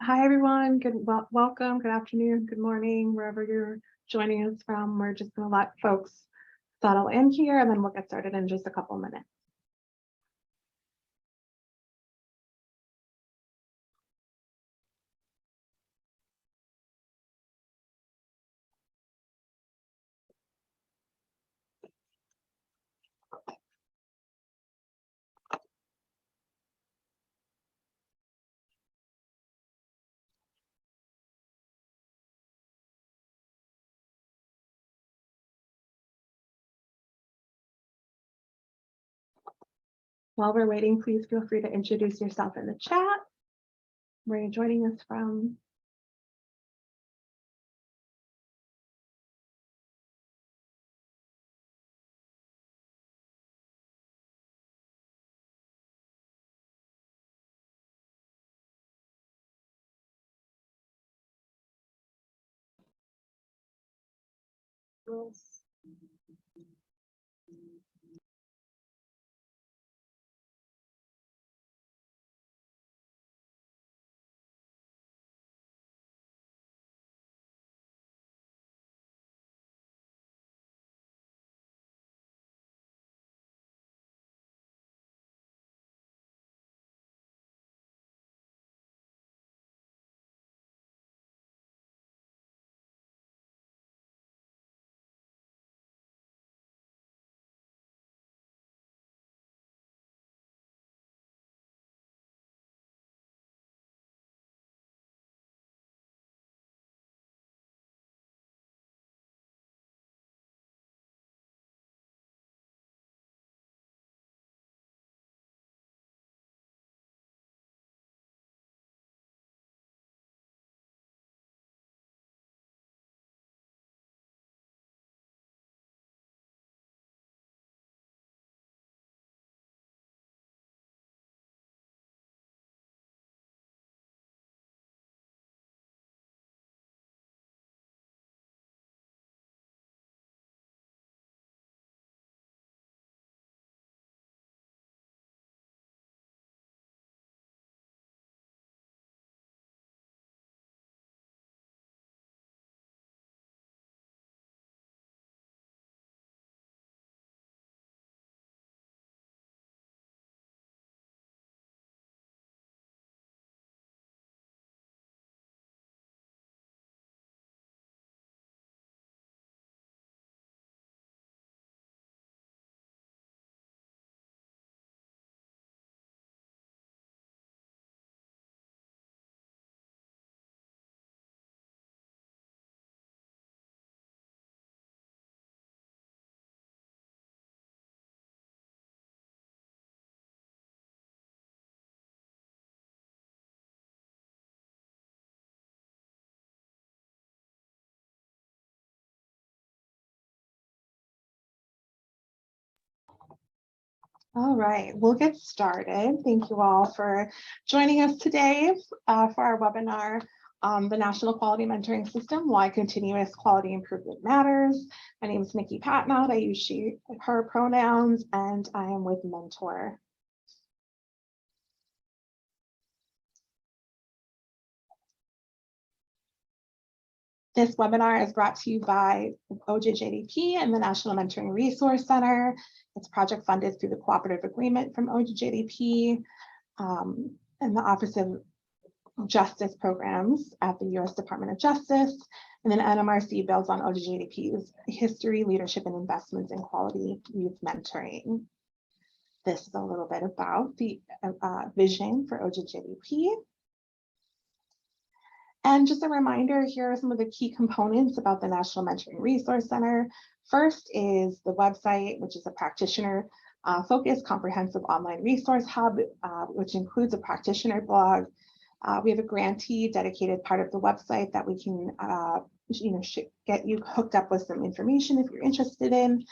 Hi, everyone. Welcome. Good afternoon. Good morning, wherever you're joining us from. We're just going to let folks settle in here, and then we'll get started in just a couple minutes. While we're waiting, please feel free to introduce yourself in the chat. Where you're joining us from. All right, we'll get started. Thank you all for joining us today for our webinar on the National Quality Mentoring System, Why Continuous Quality Improvement Matters. My name is Nikki Patnott. I use she, her pronouns, and I am with Mentor. This webinar is brought to you by OJJDP and the National Mentoring Resource Center. It's project funded through the cooperative agreement from OJJDP and the Office of Justice Programs at the U.S. Department of Justice. And then NMRC builds on OJJDP's history, leadership, and investments in quality youth mentoring. This is a little bit about the vision for OJJDP. And just a reminder, here are some of the key components about the National Mentoring Resource Center. First is the website, which is a practitioner-focused comprehensive online resource hub, which includes a practitioner blog. We have a grantee dedicated part of the website that we can get you hooked up with some information if you're interested in.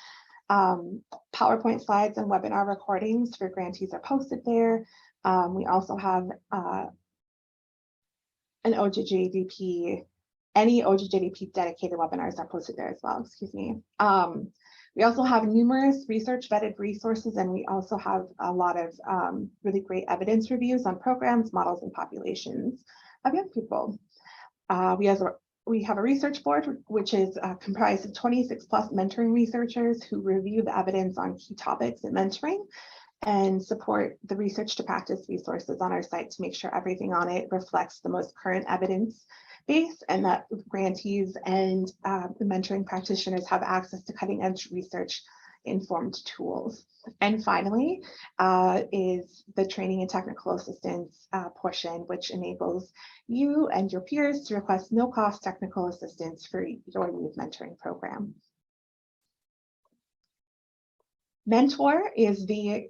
PowerPoint slides and webinar recordings for grantees are posted there. We also have an OJJDP, any OJJDP dedicated webinars are posted there as well, excuse me. We also have numerous research vetted resources, and we also have a lot of really great evidence reviews on programs, models, and populations of young people. We have a research board, which is comprised of 26 plus mentoring researchers who review the evidence on key topics in mentoring and support the research to practice resources on our site to make sure everything on it reflects the most current evidence base, and that grantees and the mentoring practitioners have access to cutting edge research informed tools. And finally is the training and technical assistance portion, which enables you and your peers to request no cost technical assistance for your youth mentoring program. Mentor is the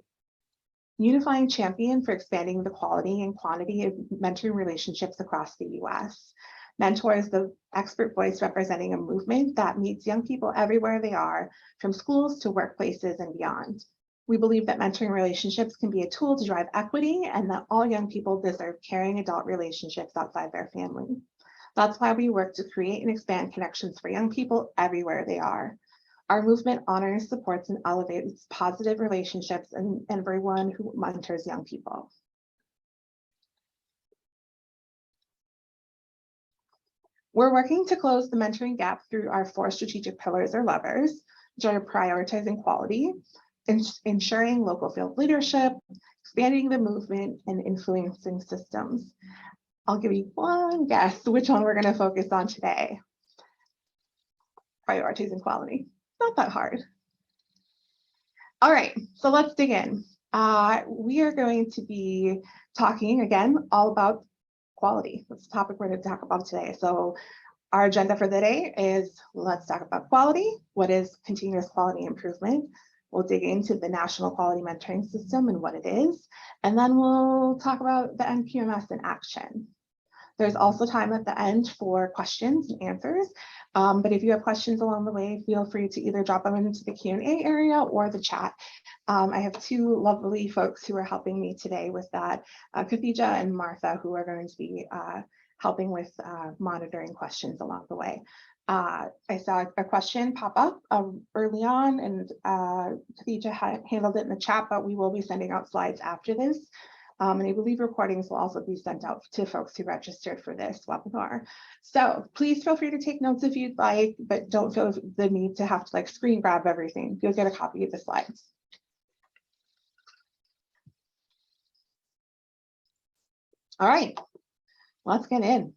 unifying champion for expanding the quality and quantity of mentoring relationships across the US. Mentor is the expert voice representing a movement that meets young people everywhere they are, from schools to workplaces and beyond. We believe that mentoring relationships can be a tool to drive equity and that all young people deserve caring adult relationships outside their family. That's why we work to create and expand connections for young people everywhere they are. Our movement honors, supports, and elevates positive relationships and everyone who mentors young people. We're working to close the mentoring gap through our 4 strategic pillars or levers, which are prioritizing quality, ensuring local field leadership, expanding the movement, and influencing systems. I'll give you one guess which one we're going to focus on today. Prioritizing quality. Not that hard. All right, so let's dig in. We are going to be talking again all about quality. That's the topic we're going to talk about today. So our agenda for the day is, let's talk about quality. What is continuous quality improvement? We'll dig into the National Quality Mentoring System and what it is. And then we'll talk about the Npms in action. There's also time at the end for questions and answers. But if you have questions along the way, feel free to either drop them into the Q&A area or the chat. I have 2 lovely folks who are helping me today with that, Khadija and Martha, who are going to be helping with monitoring questions along the way. I saw a question pop up early on, and Khadija handled it in the chat, but we will be sending out slides after this. And I believe recordings will also be sent out to folks who registered for this webinar. So please feel free to take notes if you'd like, but don't feel the need to have to like screen grab everything. You'll get a copy of the slides. All right, let's get in.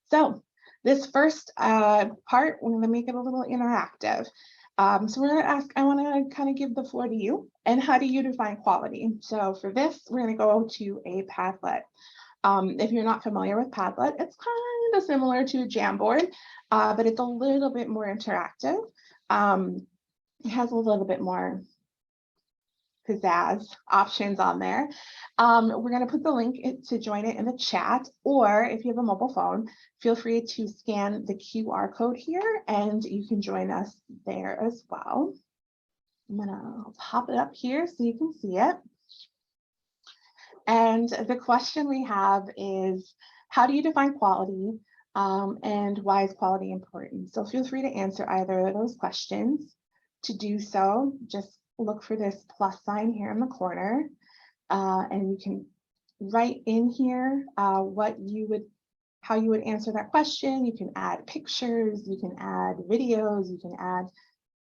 So this first part, we're going to make it a little interactive. So we're going to ask, I want to kind of give the floor to you. And how do you define quality? So for this, we're going to go to a Padlet. If you're not familiar with Padlet, it's kind of similar to a Jamboard, but it's a little bit more interactive. It has a little bit more pizzazz options on there. We're going to put the link to join it in the chat, or if you have a mobile phone, feel free to scan the QR code here and you can join us there as well. I'm going to pop it up here so you can see it. And the question we have is, how do you define quality and why is quality important? So feel free to answer either of those questions. To do so, just look for this plus sign here in the corner, and you can write in here how you would answer that question. You can add pictures, you can add videos, you can add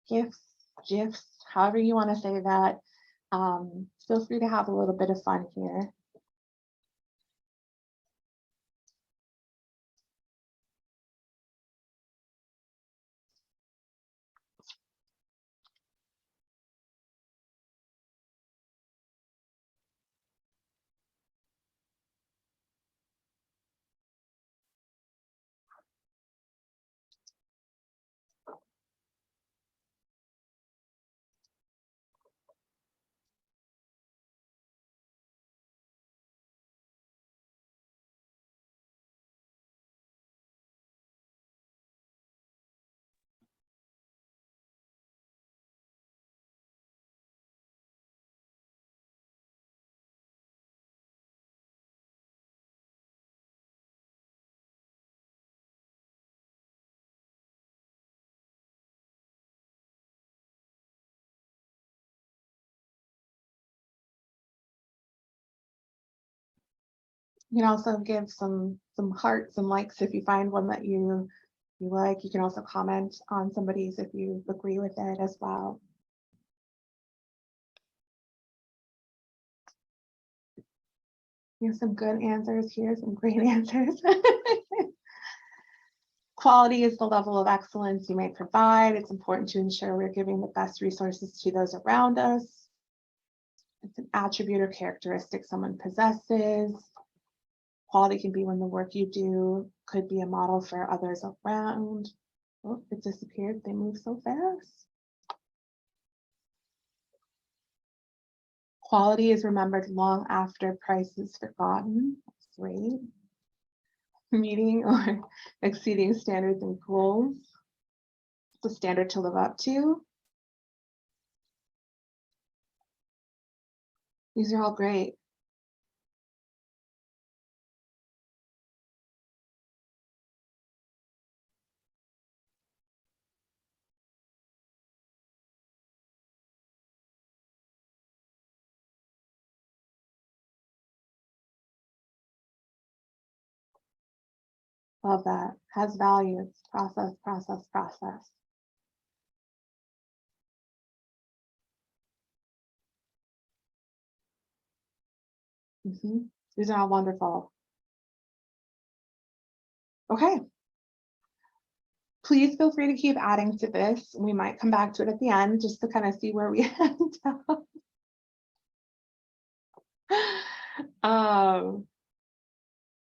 GIFs, however you want to say that. Feel free to have a little bit of fun here. You can also give some hearts and likes if you find one that you like. You can also comment on somebody's if you agree with it as well. Here's some good answers. Here's some great answers. Quality is the level of excellence you may provide. It's important to ensure we're giving the best resources to those around us. It's an attribute or characteristic someone possesses. Quality can be when the work you do could be a model for others around. Oh, it disappeared. They move so fast. Quality is remembered long after price is forgotten. That's great. Meeting or exceeding standards and goals. It's a standard to live up to. These are all great. Love that. Has value. It's process, process, process. These are all wonderful. Okay. Please feel free to keep adding to this. We might come back to it at the end just to kind of see where we end up.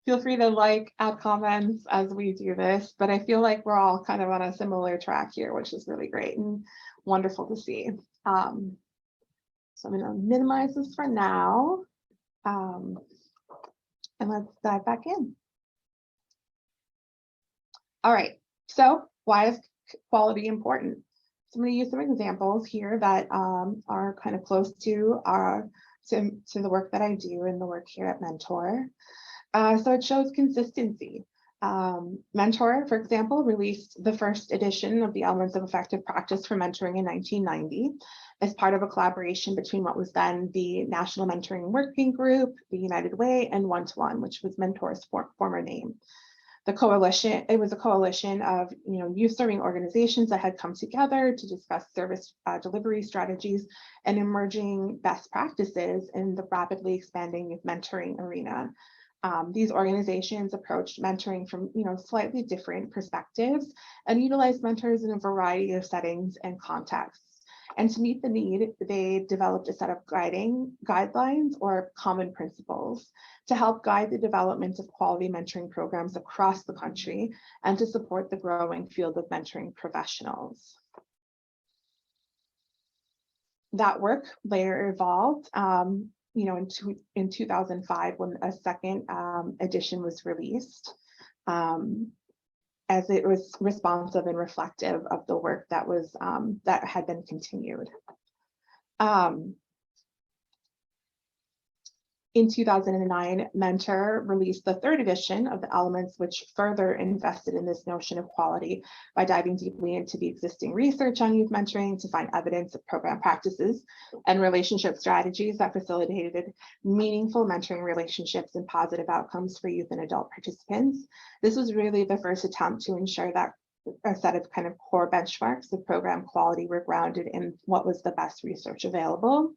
Feel free to like, add comments as we do this, but I feel like we're all kind of on a similar track here, which is really great and wonderful to see. So I'm going to minimize this for now, and let's dive back in. All right, so why is quality important? So I'm going to use some examples here that are kind of close to the work that I do and the work here at Mentor. So it shows consistency. Mentor, for example, released the first edition of the Elements of Effective Practice for Mentoring in 1990 as part of a collaboration between what was then the National Mentoring Working Group, the United Way, and One-to-One, which was Mentor's former name. The coalition, it was a coalition of youth-serving organizations that had come together to discuss service delivery strategies and emerging best practices in the rapidly expanding youth mentoring arena. These organizations approached mentoring from slightly different perspectives and utilized mentors in a variety of settings and contexts. And to meet the need, they developed a set of guidelines or common principles to help guide the development of quality mentoring programs across the country and to support the growing field of mentoring professionals. That work later evolved in 2005 when a second edition was released, as it was responsive and reflective of the work that was that had been continued. In 2009, Mentor released the third edition of the Elements, which further invested in this notion of quality by diving deeply into the existing research on youth mentoring to find evidence of program practices and relationship strategies that facilitated meaningful mentoring relationships and positive outcomes for youth and adult participants. This was really the first attempt to ensure that a set of kind of core benchmarks of program quality were grounded in what was the best research available.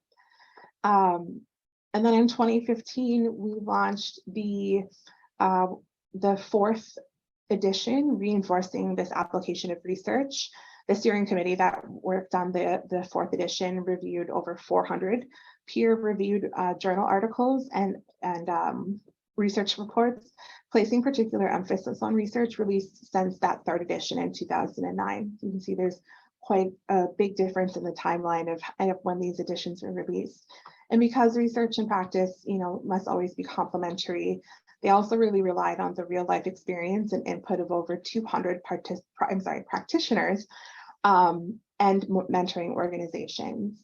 And then in 2015, we launched the fourth edition, reinforcing this application of research. The steering committee that worked on the fourth edition reviewed over 400 peer-reviewed journal articles and research reports, placing particular emphasis on research released since that third edition in 2009. You can see there's quite a big difference in the timeline of when these editions were released. And because research and practice, must always be complementary, they also really relied on the real life experience and input of over 200 practitioners and mentoring organizations.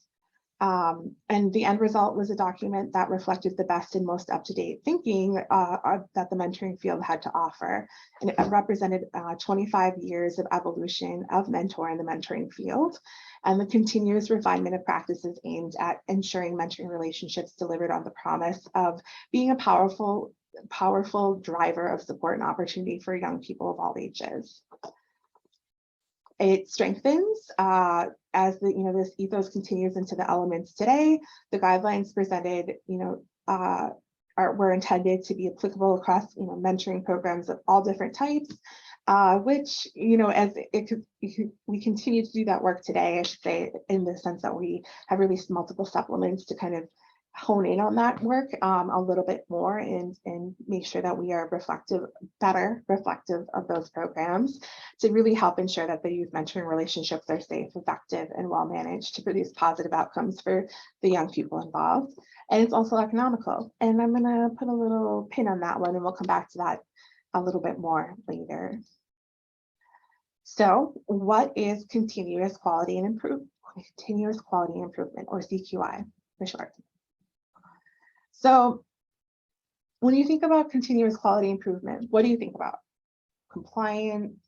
And the end result was a document that reflected the best and most up-to-date thinking that the mentoring field had to offer. And it represented 25 years of evolution of Mentor in the mentoring field and the continuous refinement of practices aimed at ensuring mentoring relationships delivered on the promise of being a powerful powerful driver of support and opportunity for young people of all ages. It strengthens as this ethos continues into the elements today. The guidelines presented, were intended to be applicable across, mentoring programs of all different types, which, as we continue to do that work today, I should say, in the sense that we have released multiple supplements to kind of hone in on that work a little bit more and make sure that we are better reflective of those programs to really help ensure that the youth mentoring relationships are safe, effective, and well managed to produce positive outcomes for the young people involved. And it's also economical. And I'm going to put a little pin on that one, and we'll come back to that a little bit more later. So what is continuous quality improvement, or CQI for short? So when you think about continuous quality improvement, what do you think about? Compliance,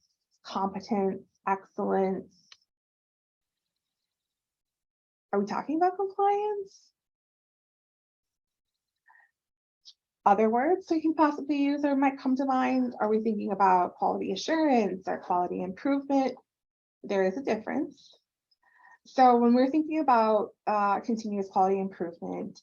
competence, excellence? Are we talking about compliance? Other words we can possibly use or might come to mind? Are we thinking about quality assurance or quality improvement? There is a difference. So when we're thinking about continuous quality improvement,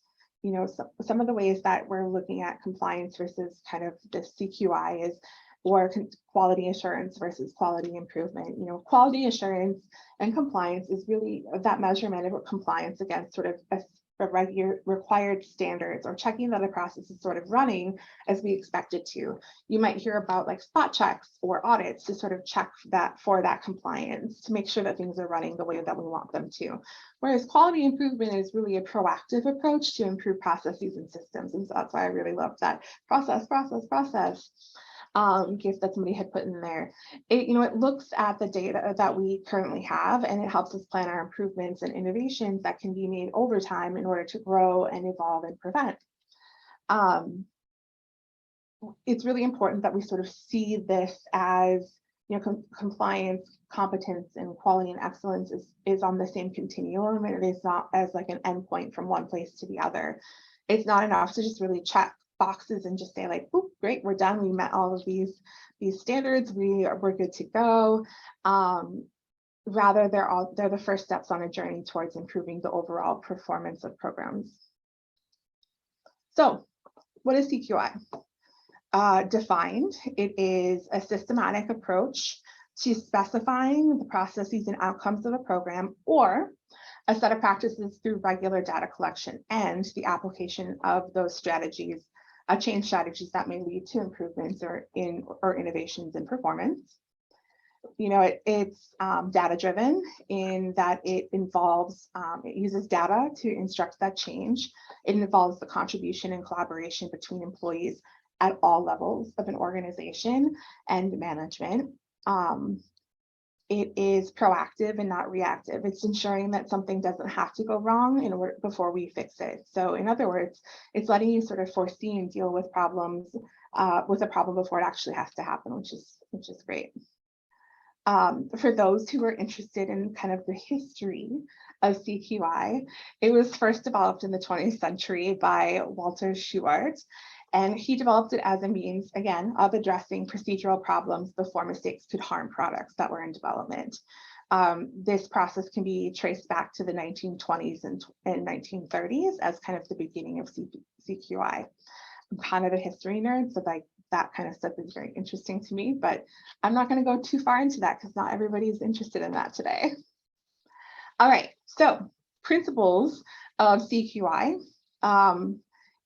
some of the ways that we're looking at compliance versus kind of the CQI is, or quality assurance versus quality improvement. Quality assurance and compliance is really that measurement of compliance against sort of a regular required standards, or checking that a process is sort of running as we expect it to. You might hear about like spot checks or audits to sort of check that for that compliance, to make sure that things are running the way that we want them to. Whereas quality improvement is really a proactive approach to improve processes and systems. And so that's why I really love that process gift that somebody had put in there. It looks at the data that we currently have, and it helps us plan our improvements and innovations that can be made over time in order to grow and evolve and prevent. It's really important that we sort of see this as, compliance, competence, and quality and excellence is on the same continuum, and it is not as like an endpoint from one place to the other. It's not enough to just really check boxes and just say like, "Oop, great, we're done. We met all of these standards. We're good to go." Rather, they're the first steps on a journey towards improving the overall performance of programs. So, what is CQI? Defined, it is a systematic approach to specifying the processes and outcomes of a program, or a set of practices through regular data collection and the application of those strategies, change strategies that may lead to improvements or innovations in performance. It's data driven in that it involves, it uses data to instruct that change. It involves the contribution and collaboration between employees at all levels of an organization and management. It is proactive and not reactive. It's ensuring that something doesn't have to go wrong before we fix it. So in other words, it's letting you sort of foresee and deal with problems, with a problem before it actually has to happen, which is great. For those who are interested in kind of the history of CQI, it was first developed in the 20th century by Walter Shewhart. And he developed it as a means, again, of addressing procedural problems before mistakes could harm products that were in development. This process can be traced back to the 1920s and 1930s as kind of the beginning of CQI. I'm kind of a history nerd, so like that kind of stuff is very interesting to me, but I'm not going to go too far into that because not everybody's interested in that today. All right, so principles of CQI.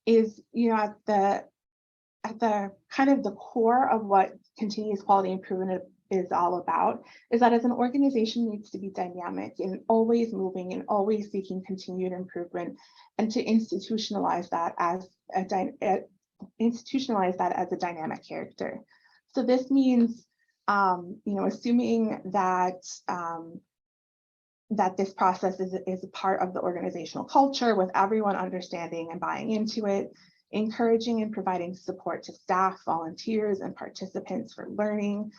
Is at the kind of the core of what continuous quality improvement is all about, is that as an organization needs to be dynamic and always moving and always seeking continued improvement, and to institutionalize that as a dynamic character. So this means assuming that that this process is a part of the organizational culture, with everyone understanding and buying into it, encouraging and providing support to staff, volunteers, and participants for learning,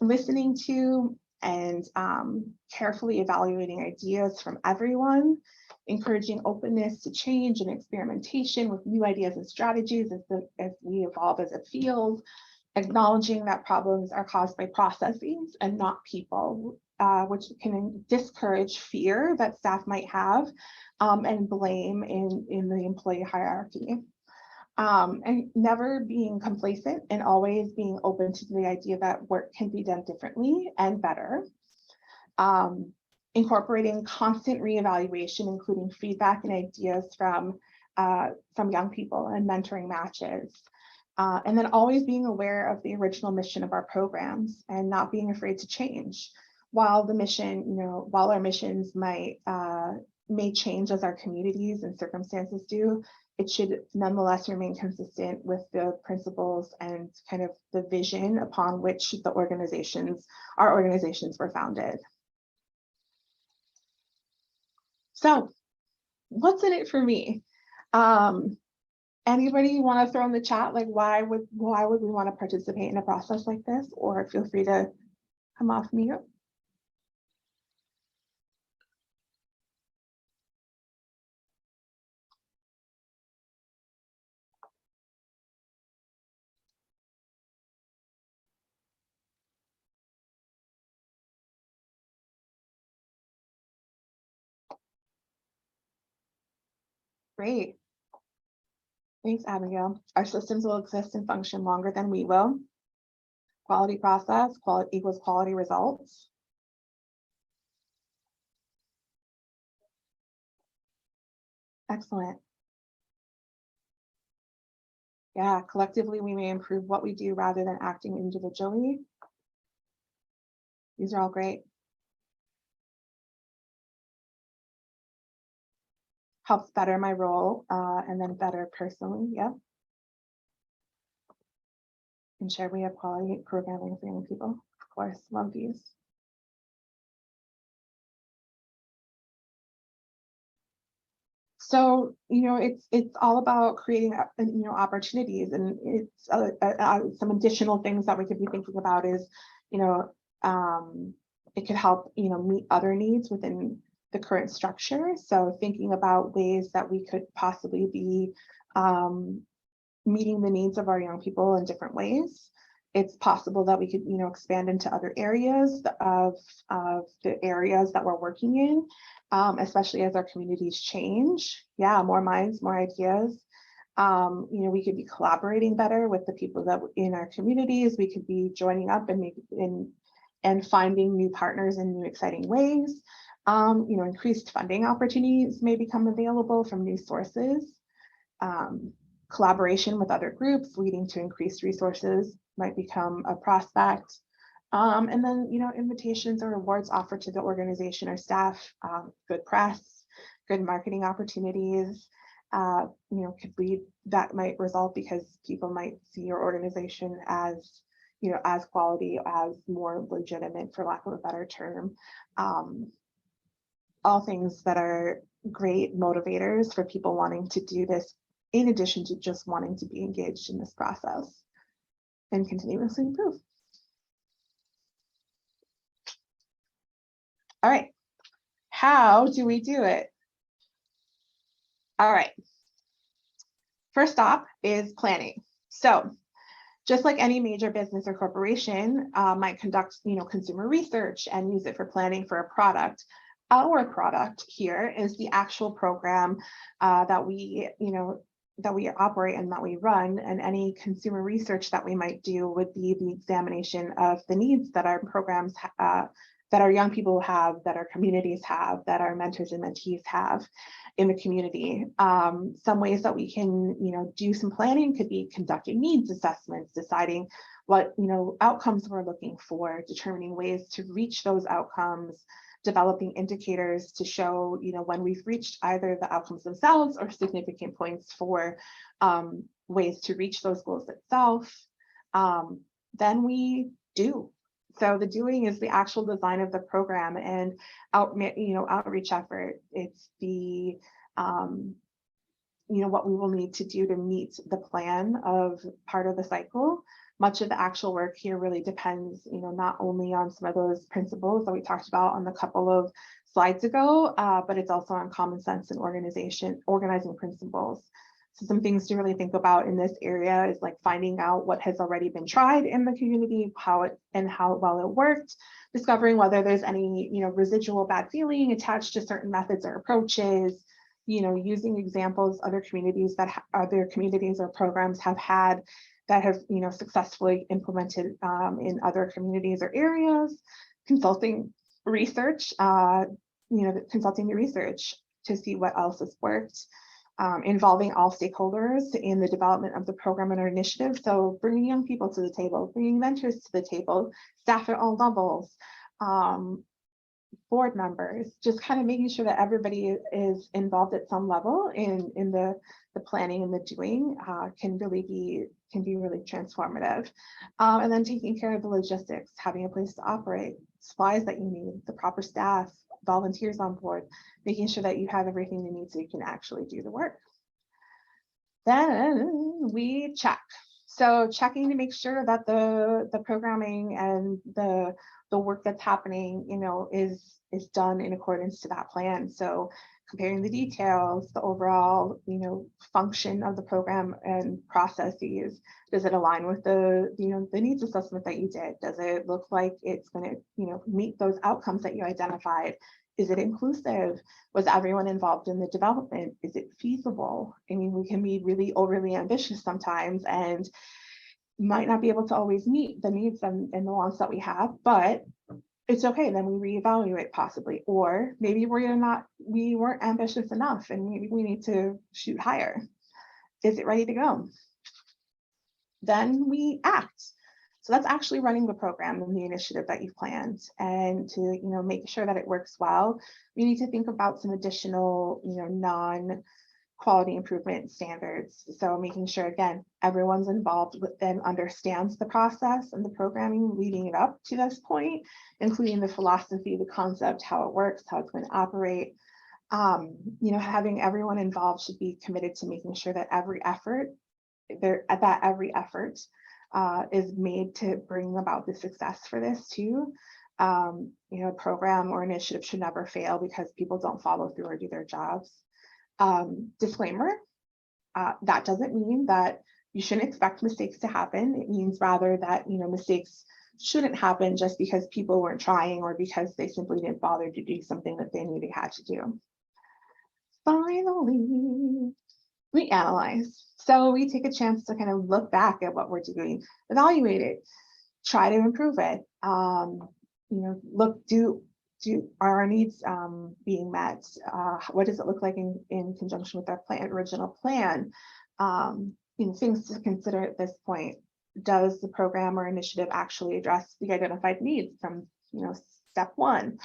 listening to and carefully evaluating ideas from everyone, encouraging openness to change and experimentation with new ideas and strategies as we evolve as a field, acknowledging that problems are caused by processes and not people, which can discourage fear that staff might have, and blame in the employee hierarchy. And never being complacent and always being open to the idea that work can be done differently and better. Incorporating constant reevaluation, including feedback and ideas from young people and mentoring matches. And then always being aware of the original mission of our programs and not being afraid to change. While the mission, while our missions may change as our communities and circumstances do, it should nonetheless remain consistent with the principles and kind of the vision upon which our organizations were founded. So what's in it for me? Anybody want to throw in the chat, like why would we want to participate in a process like this? Or feel free to come off mute. Great. Thanks, Abigail. Our systems will exist and function longer than we will. Quality process, quality equals quality results. Excellent. Yeah, collectively we may improve what we do rather than acting individually. These are all great. Helps better my role and then better personally. Yeah. Ensure we have quality programming for young people. Of course, love these. So, it's all about creating, opportunities, and it's some additional things that we could be thinking about is, it could help, meet other needs within the current structure. So thinking about ways that we could possibly be meeting the needs of our young people in different ways. It's possible that we could, expand into other areas of the areas that we're working in, especially as our communities change. Yeah, more minds, more ideas. We could be collaborating better with the people that in our communities. We could be joining up and finding new partners in new exciting ways. Increased funding opportunities may become available from new sources. Collaboration with other groups leading to increased resources might become a prospect. And then, invitations or rewards offered to the organization or staff, good press, good marketing opportunities, that might result because people might see your organization as, as quality, as more legitimate, for lack of a better term. All things that are great motivators for people wanting to do this, in addition to just wanting to be engaged in this process and continuously improve. All right, how do we do it? All right, first stop is planning. So just like any major business or corporation might conduct, consumer research and use it for planning for a product, our product here is the actual program that we, that we operate and that we run, and any consumer research that we might do would be the examination of the needs that our programs, that our young people have, that our communities have, that our mentors and mentees have in the community. Some ways that we can, do some planning could be conducting needs assessments, deciding what, outcomes we're looking for, determining ways to reach those outcomes, developing indicators to show, when we've reached either the outcomes themselves or significant points for ways to reach those goals itself. Then we do. So the doing is the actual design of the program and outreach effort. It's the what we will need to do to meet the plan of part of the cycle. much of the actual work here really depends, not only on some of those principles that we talked about on the couple of slides ago, but it's also on common sense and organizing principles. So some things to really think about in this area is like finding out what has already been tried in the community, how well it worked, discovering whether there's any, residual bad feeling attached to certain methods or approaches, using examples other communities or programs have had that have, successfully implemented in other communities or areas, consulting research, consulting the research to see what else has worked, involving all stakeholders in the development of the program and our initiative. So bringing young people to the table, bringing mentors to the table, staff at all levels, board members, just kind of making sure that everybody is involved at some level in the planning and the doing can be really transformative. And then taking care of the logistics, having a place to operate, supplies that you need, the proper staff, volunteers on board, making sure that you have everything you need so you can actually do the work. Then we check. So checking to make sure that the programming and the work that's happening, is done in accordance to that plan. So comparing the details, the overall, function of the program and processes. Does it align with the needs assessment that you did? Does it look like it's going to, meet those outcomes that you identified? Is it inclusive? Was everyone involved in the development? Is it feasible? I mean, we can be really overly ambitious sometimes and might not be able to always meet the needs and the wants that we have, but it's okay. Then we reevaluate possibly, or maybe we weren't ambitious enough and maybe we need to shoot higher. Is it ready to go? Then we act. So that's actually running the program and the initiative that you've planned, and to make sure that it works well. We need to think about some additional non-quality improvement standards. So making sure, again, everyone's involved and understands the process and the programming leading it up to this point, including the philosophy, the concept, how it works, how it's going to operate. Having everyone involved should be committed to making sure that every effort is made to bring about the success for this too. A program or initiative should never fail because people don't follow through or do their jobs. Disclaimer, that doesn't mean that you shouldn't expect mistakes to happen. It means rather that mistakes shouldn't happen just because people weren't trying or because they simply didn't bother to do something that they knew they had to do. Finally, we analyze. So we take a chance to kind of look back at what we're doing, evaluate it, try to improve it. Are our needs being met? What does it look like in conjunction with our original plan? Things to consider at this point. Does the program or initiative actually address the identified needs from step one?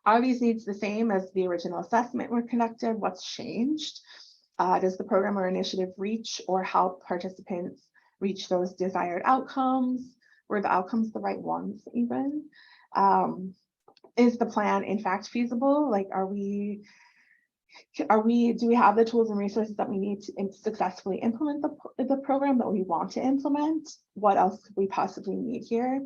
Are these needs the same as the original assessment were conducted? What's changed? Does the program or initiative reach or help participants reach those desired outcomes? Were the outcomes the right ones even? Is the plan in fact feasible? Like, do we have the tools and resources that we need to successfully implement the program that we want to implement? What else could we possibly need here?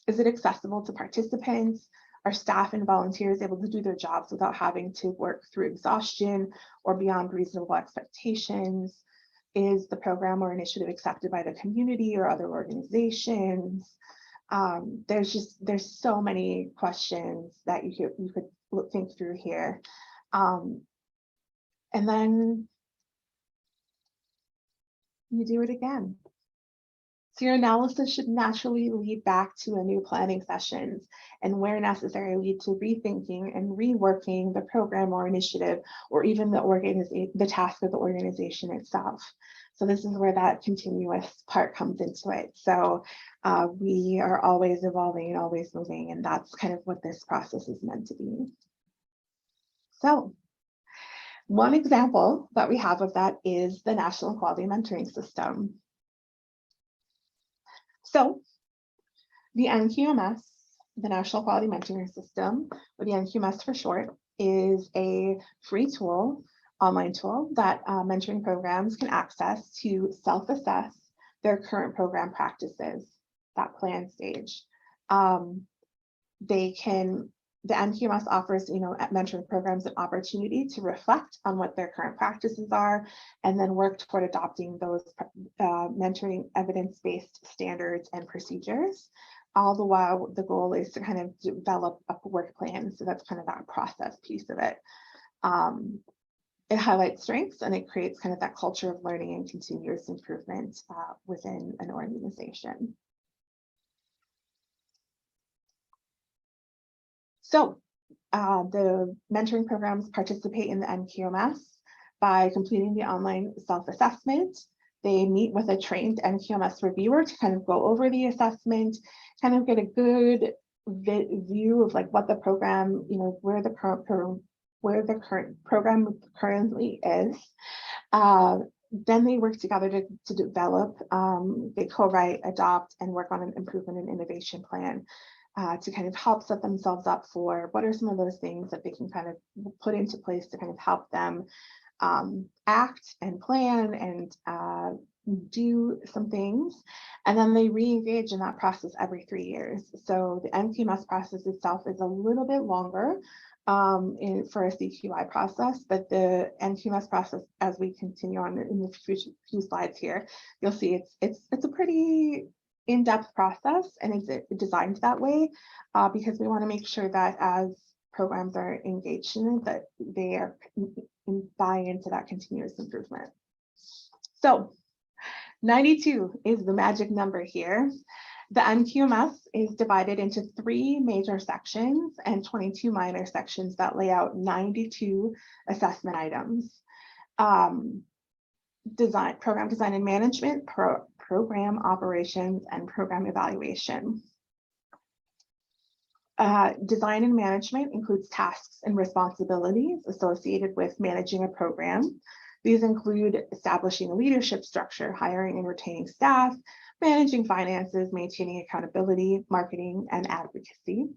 Is it accessible to participants? Are staff and volunteers able to do their jobs without having to work through exhaustion or beyond reasonable expectations? Is the program or initiative accepted by the community or other organizations? There's so many questions that you could think through here. And then you do it again. So your analysis should naturally lead back to a new planning sessions, and where necessary lead to rethinking and reworking the program or initiative, or even the task of the organization itself. So this is where that continuous part comes into it. So we are always evolving and always moving, and that's kind of what this process is meant to be. So one example that we have of that is the National Quality Mentoring System. So the Nqms, the National Quality Mentoring System, or the Nqms for short, is a free tool, online tool that mentoring programs can access to self-assess their current program practices. plan stage. The Npms offers, mentoring programs an opportunity to reflect on what their current practices are, and then work toward adopting those mentoring evidence-based standards and procedures. All the while, the goal is to kind of develop a work plan. So that's kind of that process piece of it. It highlights strengths, and it creates kind of that culture of learning and continuous improvement within an organization. So the mentoring programs participate in the Nqms by completing the online self-assessment. They meet with a trained Nqms reviewer to kind of go over the assessment, kind of get a good view of like what the program, where the current program currently is. Then they work together to develop, they co-write, adopt, and work on an improvement and innovation plan to kind of help set themselves up for what are some of those things that they can kind of put into place to kind of help them act and plan and do some things. And then they re-engage in that process every 3 years. So the Npms process itself is a little bit longer for a CQI process, but the Npms process, as we continue on in the few slides here, you'll see it's a pretty in-depth process, and it's designed that way because we want to make sure that as programs are engaged in it, that they are buy into that continuous improvement. So 92 is the magic number here. The Nqms is divided into 3 major sections and 22 minor sections that lay out 92 assessment items. Program design and management, program operations, and program evaluation. Design and management includes tasks and responsibilities associated with managing a program. These include establishing a leadership structure, hiring and retaining staff, managing finances, maintaining accountability, marketing, and advocacy.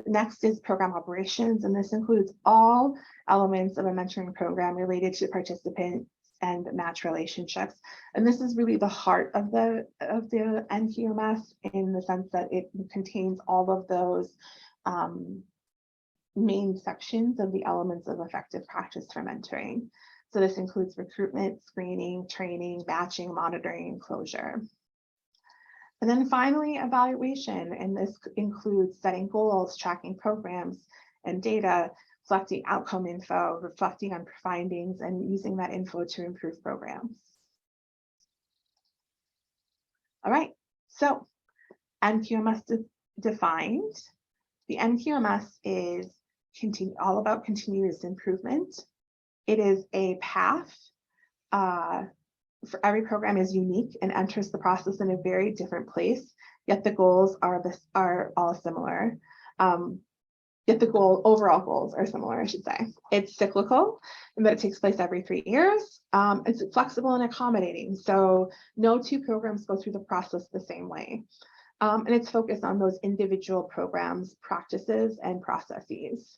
Next is program operations, and this includes all elements of a mentoring program related to participants and match relationships. And this is really the heart of the Nqms in the sense that it contains all of those main sections of the elements of effective practice for mentoring. So this includes recruitment, screening, training, batching, monitoring, and closure. And then finally, evaluation, and this includes setting goals, tracking programs and data, collecting outcome info, reflecting on findings, and using that info to improve programs. All right, so Nqms defined. The Nqms is all about continuous improvement. It is a path for every program is unique and enters the process in a very different place, yet the goals are all similar. Yet the overall goals are similar, I should say. It's cyclical, in that it takes place every 3 years. It's flexible and accommodating, so no 2 programs go through the process the same way. And it's focused on those individual programs, practices, and processes.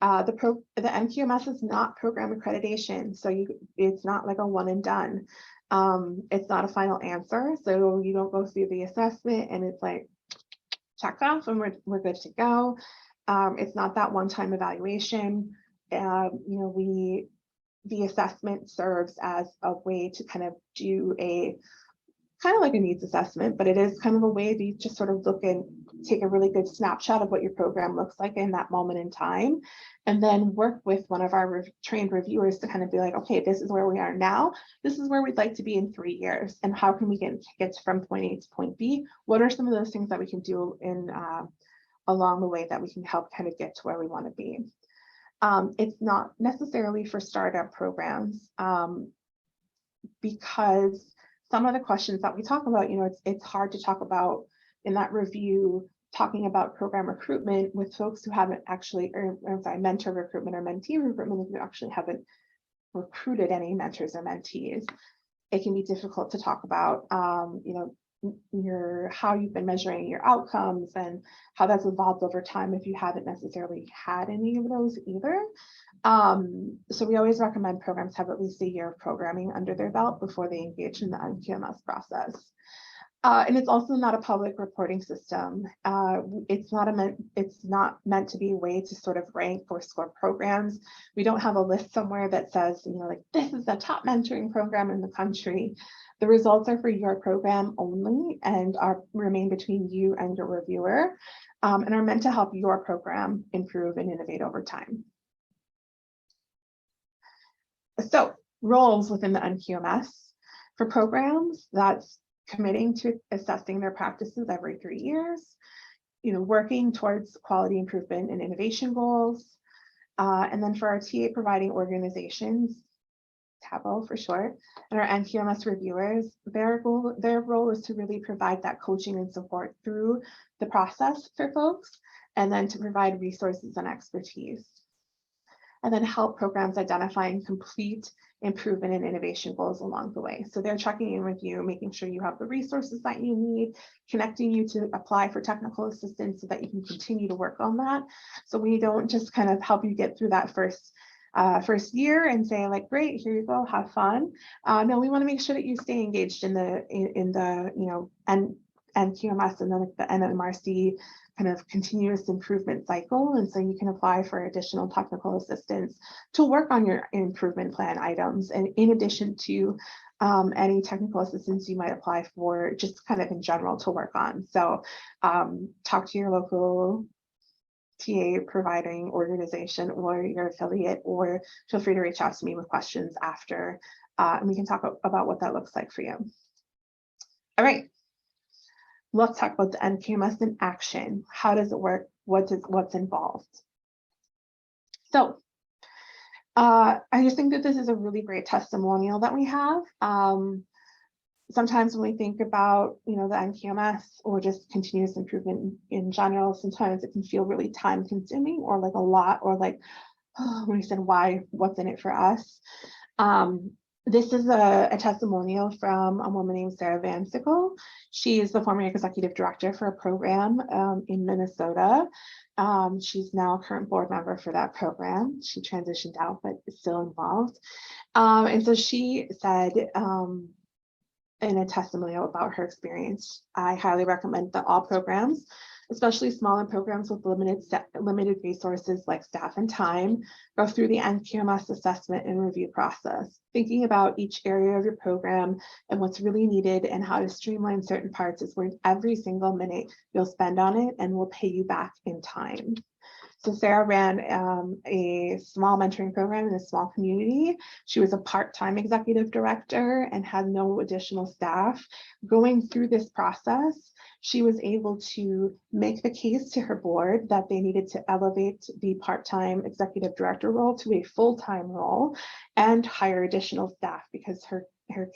The Mqms is not program accreditation, so it's not like a one and done. It's not a final answer, so you don't go through the assessment and it's like check off and we're good to go. It's not that one-time evaluation. The assessment serves as a way to kind of do kind of like a needs assessment, but it is kind of a way to just sort of look and take a really good snapshot of what your program looks like in that moment in time, and then work with one of our trained reviewers to kind of be like, okay, this is where we are now. This is where we'd like to be in 3 years. And how can we get from point A to point B? What are some of those things that we can do along the way that we can help kind of get to where we want to be? It's not necessarily for startup programs because some of the questions that we talk about, it's hard to talk about in that review, talking about program recruitment with folks who haven't actually, mentor recruitment or mentee recruitment, who actually haven't recruited any mentors or mentees. It can be difficult to talk about, how you've been measuring your outcomes and how that's evolved over time if you haven't necessarily had any of those either. So we always recommend programs have at least a year of programming under their belt before they engage in the Mqms process. And it's also not a public reporting system. It's not meant to be a way to sort of rank or score programs. We don't have a list somewhere that says, like this is the top mentoring program in the country. The results are for your program only and remain between you and your reviewer, and are meant to help your program improve and innovate over time. So roles within the Mqms for programs, that's committing to assessing their practices every 3 years, working towards quality improvement and innovation goals. And then for our TA providing organizations, TAPO for short, and our Npms reviewers, their role is to really provide that coaching and support through the process for folks, and then to provide resources and expertise. And then help programs identify and complete improvement and innovation goals along the way. So they're checking in with you, making sure you have the resources that you need, connecting you to apply for technical assistance so that you can continue to work on that. So we don't just kind of help you get through that first year and say like, great, here you go, have fun. No, we want to make sure that you stay engaged in the Npms and then the NMRC kind of continuous improvement cycle. And so you can apply for additional technical assistance to work on your improvement plan items. And in addition to any technical assistance you might apply for just kind of in general to work on. So talk to your local TA providing organization or your affiliate, or feel free to reach out to me with questions after, and we can talk about what that looks like for you. All right. Let's talk about the Npms in action. How does it work? What's involved? So I just think that this is a really great testimonial that we have. Sometimes when we think about, the Npms or just continuous improvement in general, sometimes it can feel really time consuming or like a lot, or like, when you said why, what's in it for us? This is a testimonial from a woman named Sarah Van Sickle. She is the former executive director for a program in Minnesota. She's now a current board member for that program. She transitioned out, but is still involved. And so she said in a testimonial about her experience, I highly recommend that all programs, especially smaller programs with limited resources like staff and time, go through the Mqms assessment and review process, thinking about each area of your program and what's really needed and how to streamline certain parts is worth every single minute you'll spend on it and will pay you back in time. So Sarah ran a small mentoring program in a small community. She was a part-time executive director and had no additional staff. Going through this process, she was able to make the case to her board that they needed to elevate the part-time executive director role to a full-time role and hire additional staff because her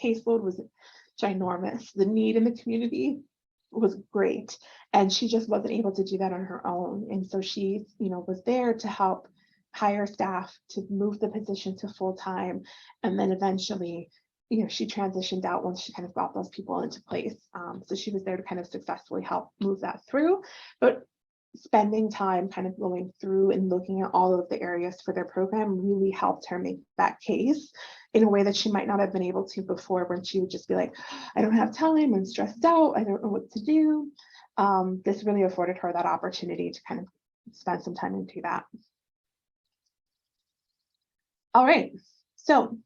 caseload was ginormous. The need in the community was great, and she just wasn't able to do that on her own. And so she, was there to help hire staff to move the position to full-time, and then eventually, she transitioned out once she kind of got those people into place. So she was there to kind of successfully help move that through, but spending time kind of going through and looking at all of the areas for their program really helped her make that case in a way that she might not have been able to before, when she would just be like, I don't have time, I'm stressed out, I don't know what to do. This really afforded her that opportunity to kind of spend some time into that. All right, so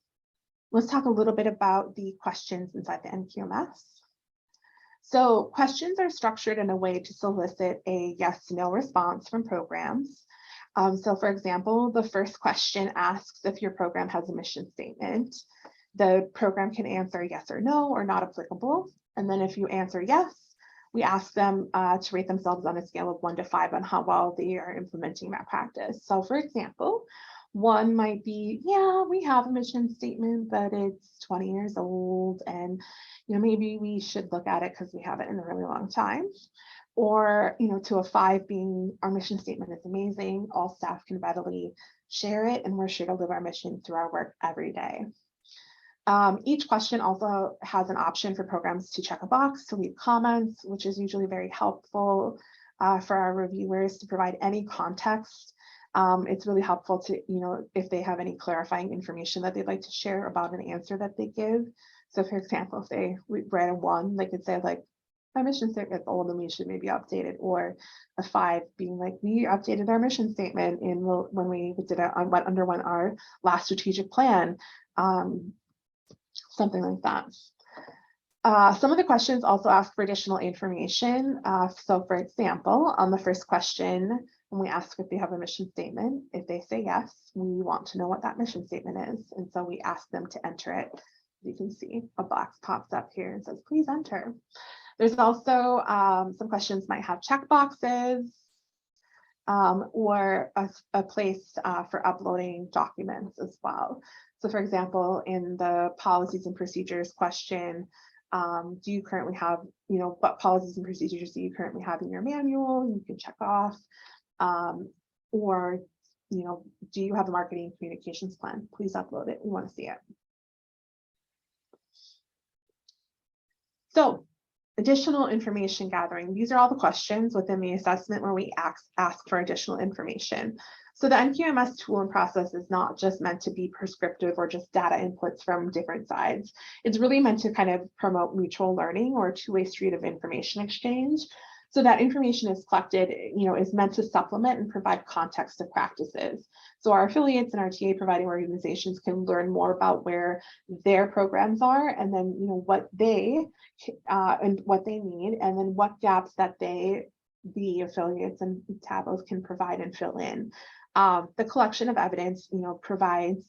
let's talk a little bit about the questions inside the Mqms. So questions are structured in a way to solicit a yes/no response from programs. So for example, the first question asks if your program has a mission statement. The program can answer yes or no or not applicable. And then if you answer yes, we ask them to rate themselves on a scale of 1 to 5 on how well they are implementing that practice. So for example, 1 might be, yeah, we have a mission statement, but it's 20 years old, and maybe we should look at it because we haven't in a really long time. Or to a 5 being, our mission statement is amazing, all staff can readily share it, and we're sure to live our mission through our work every day. Each question also has an option for programs to check a box to leave comments, which is usually very helpful for our reviewers to provide any context. It's really helpful to, if they have any clarifying information that they'd like to share about an answer that they give. So for example, if they read a 1, they could say like, my mission statement is old and we should maybe update it, or a 5 being like, we updated our mission statement when we did it on what underwent our last strategic plan, something like that. Some of the questions also ask for additional information. So for example, on the first question, when we ask if they have a mission statement, if they say yes, we want to know what that mission statement is. And so we ask them to enter it. You can see a box pops up here and says, please enter. There's also some questions might have check boxes or a place for uploading documents as well. So for example, in the policies and procedures question, do you currently have, what policies and procedures do you currently have in your manual? You can check off. Or, do you have a marketing communications plan? Please upload it. We want to see it. So additional information gathering. These are all the questions within the assessment where we ask for additional information. So the Mqms tool and process is not just meant to be prescriptive or just data inputs from different sides. It's really meant to kind of promote mutual learning or a two-way street of information exchange. So that information is collected, is meant to supplement and provide context to practices. So our affiliates and our TA providing organizations can learn more about where their programs are, and then what they and what they need, and then what gaps that the affiliates and TABOs can provide and fill in. The collection of evidence, provides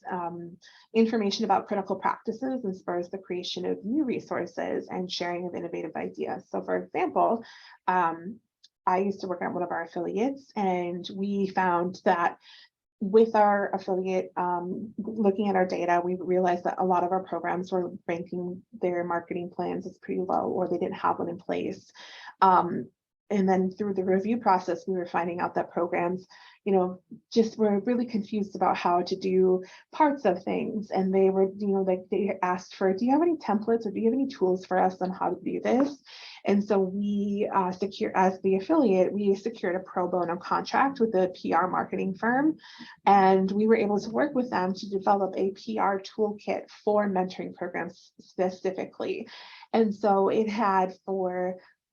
information about critical practices and spurs the creation of new resources and sharing of innovative ideas. So for example, I used to work at one of our affiliates, and we found that with our affiliate, looking at our data, we realized that a lot of our programs were ranking their marketing plans as pretty low, or they didn't have one in place. And then through the review process, we were finding out that programs, just were really confused about how to do parts of things. And they were, they asked for, do you have any templates or do you have any tools for us on how to do this? And so we as the affiliate, we secured a pro bono contract with a PR marketing firm. And we were able to work with them to develop a PR toolkit for mentoring programs specifically. And so it had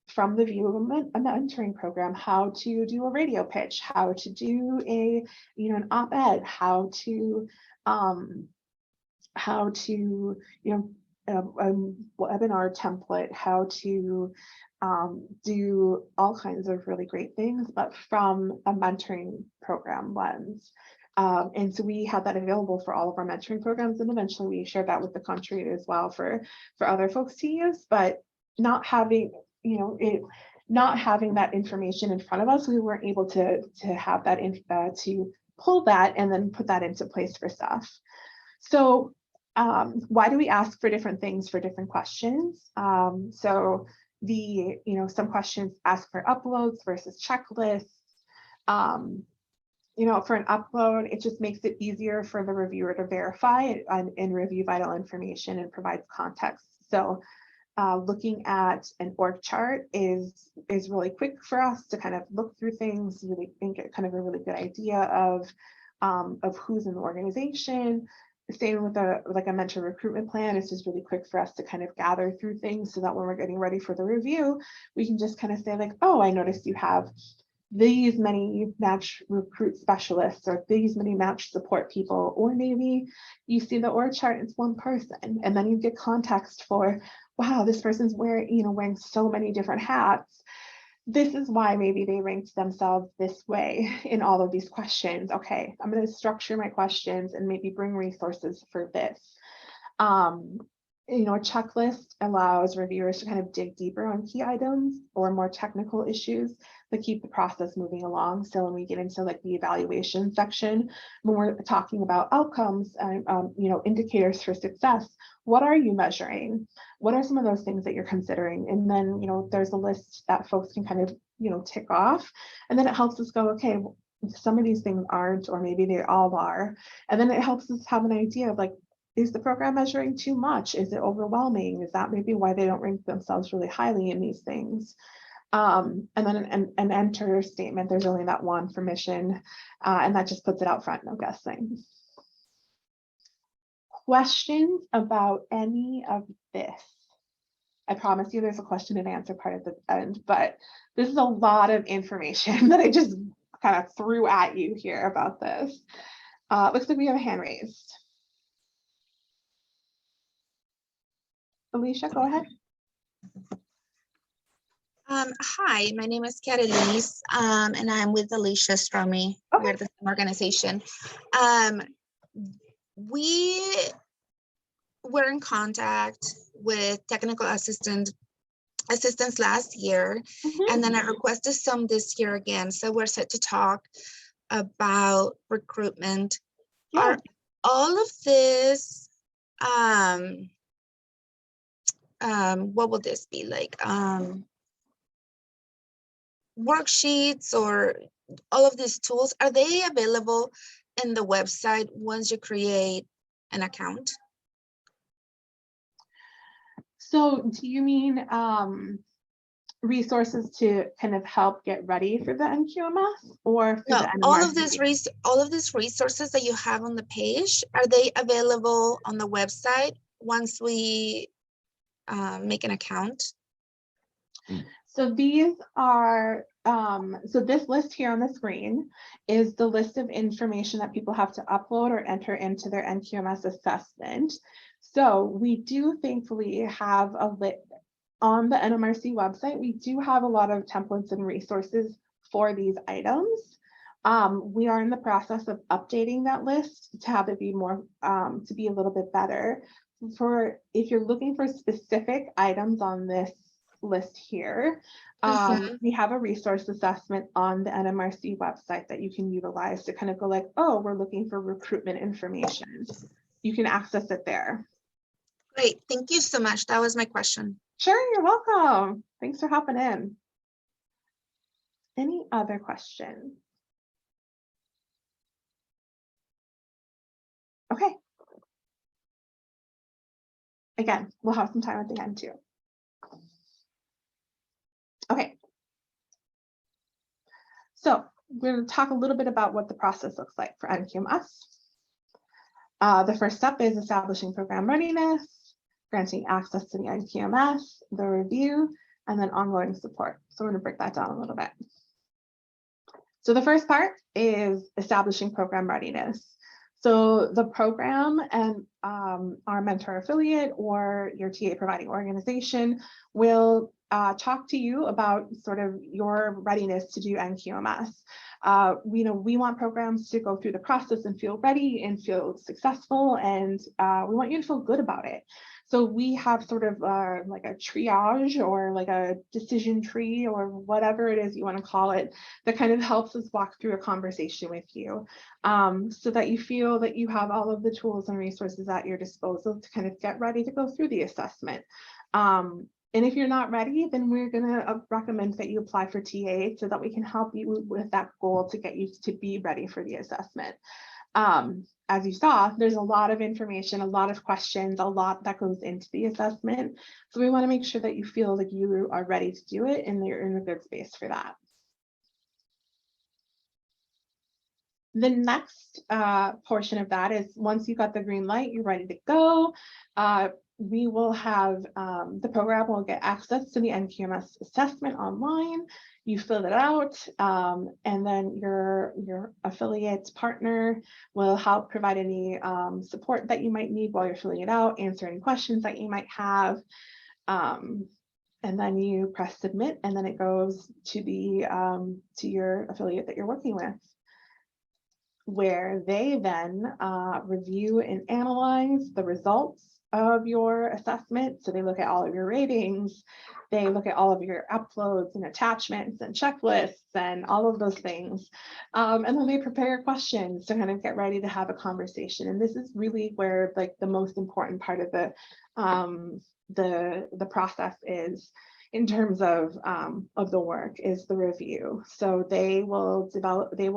from the view of a mentoring program, how to do a radio pitch, how to do an op-ed, how to a webinar template, how to do all kinds of really great things, but from a mentoring program lens. And so we had that available for all of our mentoring programs, and eventually we shared that with the country as well for other folks to use, but not having not having that information in front of us, we weren't able to have that to pull that and then put that into place for stuff. So why do we ask for different things for different questions? So some questions ask for uploads versus checklists. For an upload, it just makes it easier for the reviewer to verify and review vital information and provides context. So looking at an org chart is really quick for us to kind of look through things, really get kind of a really good idea of who's in the organization. Same with a mentor recruitment plan. It's just really quick for us to kind of gather through things so that when we're getting ready for the review, we can just kind of say like, oh, I noticed you have these many match recruit specialists or these many match support people, or maybe you see the org chart, it's one person, and then you get context for, wow, this person's wearing so many different hats. This is why maybe they ranked themselves this way in all of these questions. Okay, I'm going to structure my questions and maybe bring resources for this. A checklist allows reviewers to kind of dig deeper on key items or more technical issues that keep the process moving along. So when we get into like the evaluation section, when we're talking about outcomes and indicators for success, what are you measuring? What are some of those things that you're considering? And then there's a list that folks can kind of tick off, and then it helps us go, okay, some of these things aren't, or maybe they all are, and then it helps us have an idea of like, is the program measuring too much? Is it overwhelming? Is that maybe why they don't rank themselves really highly in these things? And then an enter statement, there's only that one for mission, and that just puts it out front, no guessing. Questions about any of this? I promise you there's a question and answer part at the end, but this is a lot of information that I just kind of threw at you here about this. Looks like we have a hand raised. Alicia, go ahead. Hi, my name is Carolise, and I'm with Alicia Stromy. Okay. We're the same organization. We were in contact with technical assistants last year, and then I requested some this year again. So we're set to talk about recruitment. Yeah. Are all of this, what will this be like? Worksheets or all of these tools, are they available in the website once you create an account? So do you mean resources to kind of help get ready for the NQMS or for No, the all NMRC? of these resources that you have on the page, are they available on the website once we make an account? So these are, so this list here on the screen is the list of information that people have to upload or enter into their NQMS assessment. So we do thankfully have a list on the NMRC website. We do have a lot of templates and resources for these items. We are in the process of updating that list to have it be more, to be a little bit better. For if you're looking for specific items on this list here, we have a resource assessment on the NMRC website that you can utilize to kind of go like, oh, we're looking for recruitment information. You can access it there. Great, thank you so much. That was my question. Sure, you're welcome. Thanks for hopping in. Any other questions? Okay. Again, we'll have some time at the end too. Okay. So we're going to talk a little bit about what the process looks like for NQMS. The first step is establishing program readiness, granting access to the NQMS, the review, and then ongoing support. So we're going to break that down a little bit. So the first part is establishing program readiness. So the program and our mentor affiliate or your TA providing organization will talk to you about sort of your readiness to do NQMS. We want programs to go through the process and feel ready and feel successful, and we want you to feel good about it. So we have sort of like a triage or like a decision tree or whatever it is you want to call it that kind of helps us walk through a conversation with you so that you feel that you have all of the tools and resources at your disposal to kind of get ready to go through the assessment. And if you're not ready, then we're going to recommend that you apply for TA so that we can help you with that goal to get you to be ready for the assessment. As you saw, there's a lot of information, a lot of questions, a lot that goes into the assessment. So we want to make sure that you feel like you are ready to do it and you're in a good space for that. The next portion of that is once you got the green light, you're ready to go. We will have the program will get access to the NQMS assessment online. You fill it out, and then your affiliate partner will help provide any support that you might need while you're filling it out, answer any questions that you might have. And then you press submit, and then it goes to the to your affiliate that you're working with, where they then review and analyze the results of your assessment. So they look at all of your ratings, they look at all of your uploads and attachments and checklists and all of those things. And then they prepare questions to kind of get ready to have a conversation. And this is really where like the most important part of the process is in terms of the work is the review. So they will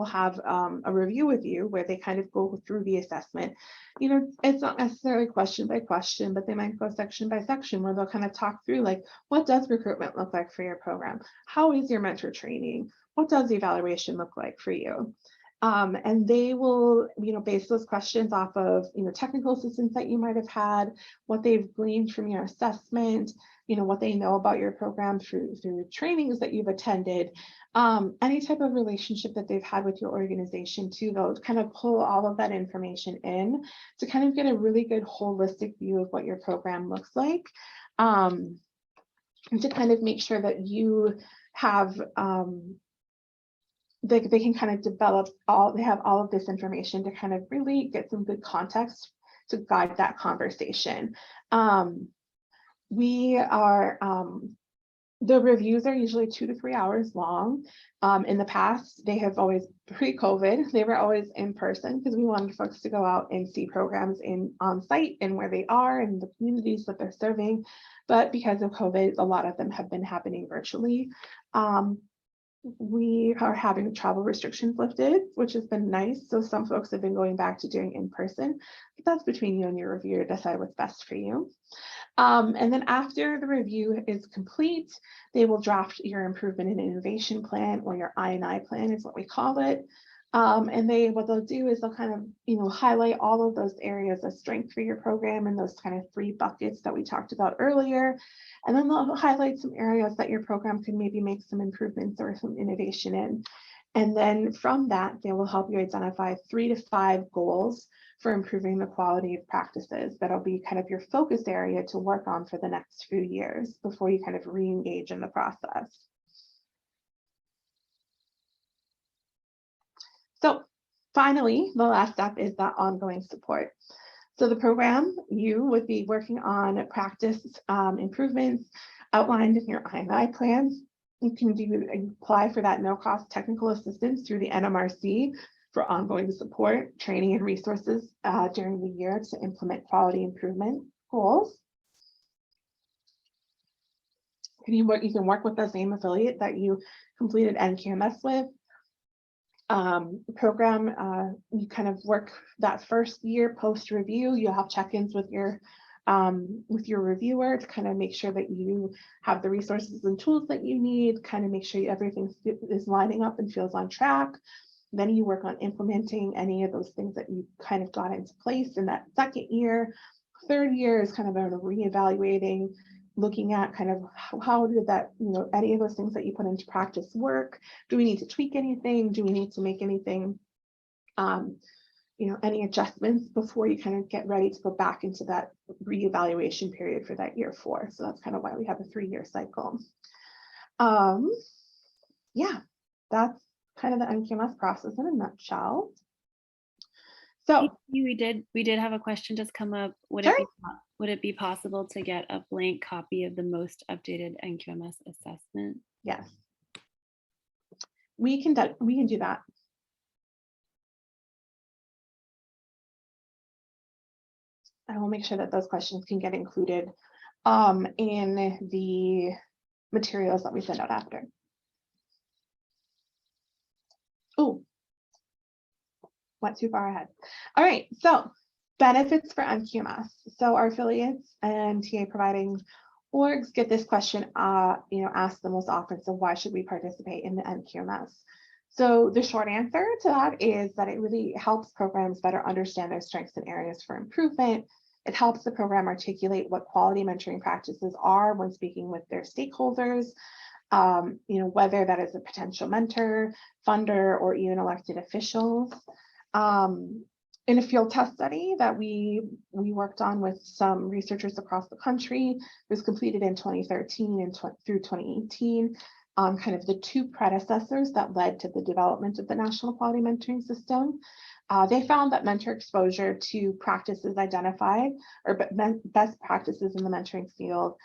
have a review with you where they kind of go through the assessment. You know, it's not necessarily question by question, but they might go section by section where they'll kind of talk through like, what does recruitment look like for your program? How is your mentor training? What does the evaluation look like for you? And they will, base those questions off of, technical assistance that you might have had, what they've gleaned from your assessment, what they know about your program through trainings that you've attended, any type of relationship that they've had with your organization too. They'll kind of pull all of that information in to kind of get a really good holistic view of what your program looks like, and to kind of make sure that you have they can kind of develop they have all of this information to kind of really get some good context to guide that conversation. We are the reviews are usually 2 to 3 hours long. In the past, they have always, pre-COVID, they were always in person because we wanted folks to go out and see programs on site and where they are and the communities that they're serving. But because of COVID, a lot of them have been happening virtually. We are having travel restrictions lifted, which has been nice. So some folks have been going back to doing in person, but that's between you and your reviewer to decide what's best for you. And then after the review is complete, they will draft your improvement and innovation plan, or your I&I plan is what we call it. And what they'll do is they'll kind of, highlight all of those areas of strength for your program and those kind of 3 buckets that we talked about earlier. And then they'll highlight some areas that your program could maybe make some improvements or some innovation in. And then from that, they will help you identify 3 to 5 goals for improving the quality of practices. That'll be kind of your focus area to work on for the next few years before you kind of re-engage in the process. So finally, the last step is that ongoing support. So the program, you would be working on practice improvements outlined in your I&I plans. You can apply for that no-cost technical assistance through the NMRC for ongoing support, training, and resources during the year to implement quality improvement goals. You can work with the same affiliate that you completed Npms with. Program, you kind of work that first year post-review. You'll have check-ins with your reviewer to kind of make sure that you have the resources and tools that you need, kind of make sure everything is lining up and feels on track. Then you work on implementing any of those things that you kind of got into place in that second year. Third year is kind of a reevaluating, looking at kind of how did that, any of those things that you put into practice work? Do we need to tweak anything? Do we need to make anything, any adjustments before you kind of get ready to go back into that reevaluation period for that year 4? So that's kind of why we have a 3-year cycle. Yeah, that's kind of the Mqms process in a nutshell. So we did have a question just come up. Would it be possible to get a blank copy of the most updated Mqms assessment? Yes, we can do that. I will make sure that those questions can get included in the materials that we send out after. Oh, went too far ahead. All right, so benefits for Mqms. So our affiliates and TA providing orgs get this question asked the most often. So why should we participate in the Mqms? So the short answer to that is that it really helps programs better understand their strengths and areas for improvement. It helps the program articulate what quality mentoring practices are when speaking with their stakeholders, whether that is a potential mentor, funder, or even elected officials. In a field test study that we worked on with some researchers across the country, it was completed in 2013 and through 2018, kind of the 2 predecessors that led to the development of the National Quality Mentoring System. They found that mentor exposure to practices identified, or best practices in the mentoring field,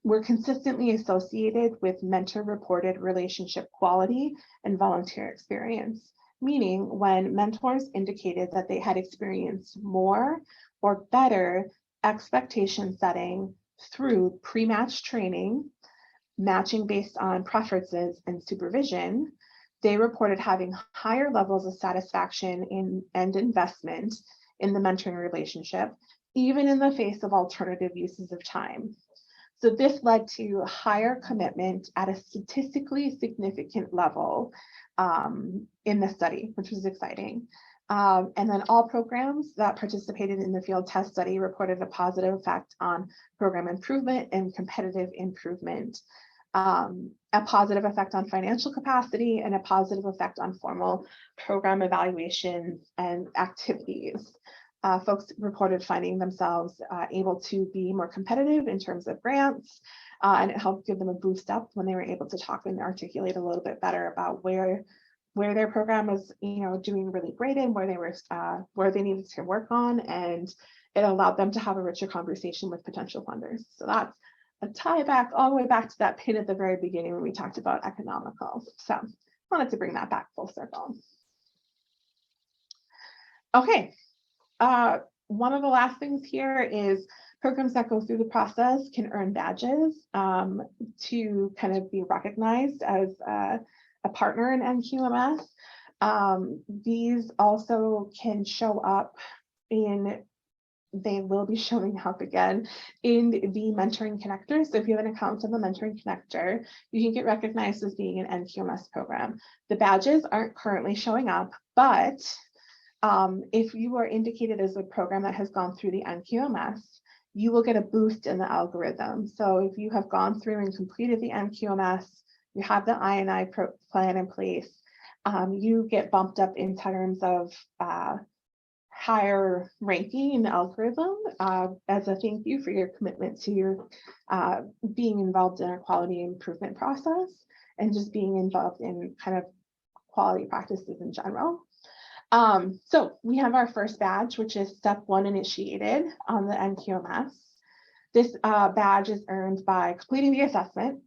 were consistently associated with mentor-reported relationship quality and volunteer experience. Meaning when mentors indicated that they had experienced more or better expectation setting through pre-match training, matching based on preferences and supervision, they reported having higher levels of satisfaction and investment in the mentoring relationship, even in the face of alternative uses of time. So this led to higher commitment at a statistically significant level in the study, which was exciting. And then all programs that participated in the field test study reported a positive effect on program improvement and competitive improvement, a positive effect on financial capacity, and a positive effect on formal program evaluation and activities. Folks reported finding themselves able to be more competitive in terms of grants, and it helped give them a boost up when they were able to talk and articulate a little bit better about where their program was, doing really great in, where they needed to work on, and it allowed them to have a richer conversation with potential funders. So that's a tie back all the way back to that pin at the very beginning when we talked about economical. So I wanted to bring that back full circle. Okay. One of the last things here is programs that go through the process can earn badges to kind of be recognized as a partner in NQMS. These also can show up they will be showing up again in the mentoring connector. So if you have an account on the mentoring connector, you can get recognized as being an NQMS program. The badges aren't currently showing up, but if you are indicated as a program that has gone through the NQMS, you will get a boost in the algorithm. So if you have gone through and completed the NQMS, you have the I&I plan in place, you get bumped up in terms of higher ranking in the algorithm as a thank you for your commitment to your being involved in a quality improvement process and just being involved in kind of quality practices in general. So we have our first badge, which is step 1 initiated on the NQMS. This badge is earned by completing the assessment,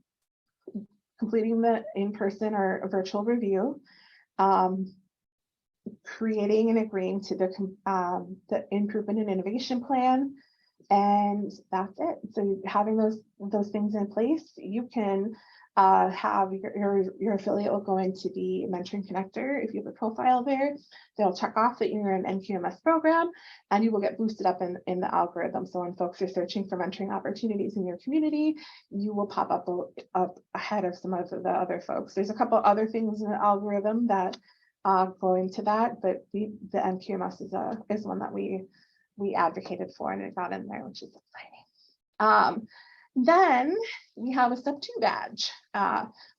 completing the in-person or virtual review, creating and agreeing to the improvement and innovation plan, and that's it. So having those things in place, you can have your affiliate will go into the mentoring connector. If you have a profile there, they'll check off that you're an NQMS program, and you will get boosted up in the algorithm. So when folks are searching for mentoring opportunities in your community, you will pop up ahead of some of the other folks. There's a couple other things in the algorithm that go into that, but the NQMS is one that we advocated for, and it got in there, which is exciting. Then we have a step 2 badge,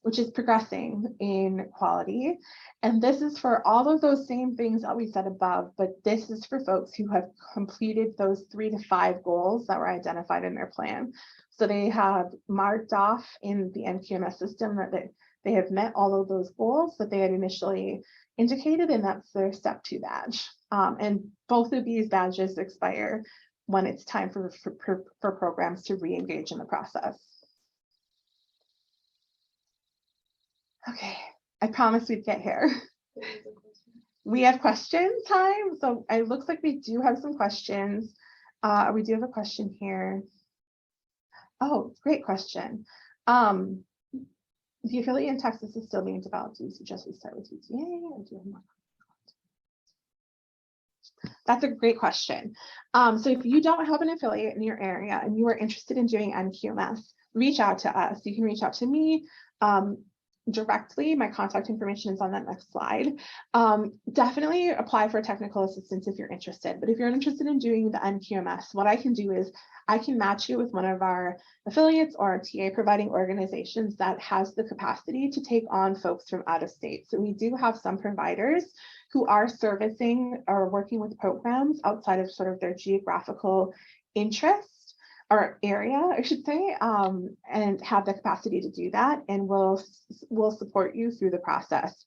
which is progressing in quality. And this is for all of those same things that we said above, but this is for folks who have completed those 3 to 5 goals that were identified in their plan. So they have marked off in the NQMS system that they have met all of those goals that they had initially indicated, and that's their step 2 badge. And both of these badges expire when it's time for programs to re-engage in the process. Okay, I promised we'd get here. We have question time, so it looks like we do have some questions. We do have a question here. Oh, great question. The affiliate in Texas is still being developed. Do you suggest we start with UTA or do you have more? That's a great question. So if you don't have an affiliate in your area and you are interested in doing NQMS, reach out to us. You can reach out to me directly. My contact information is on that next slide. Definitely apply for technical assistance if you're interested. But if you're interested in doing the NQMS, what I can do is I can match you with one of our affiliates or TA providing organizations that has the capacity to take on folks from out of state. So we do have some providers who are servicing or working with programs outside of sort of their geographical interest or area, I should say, and have the capacity to do that. And we'll support you through the process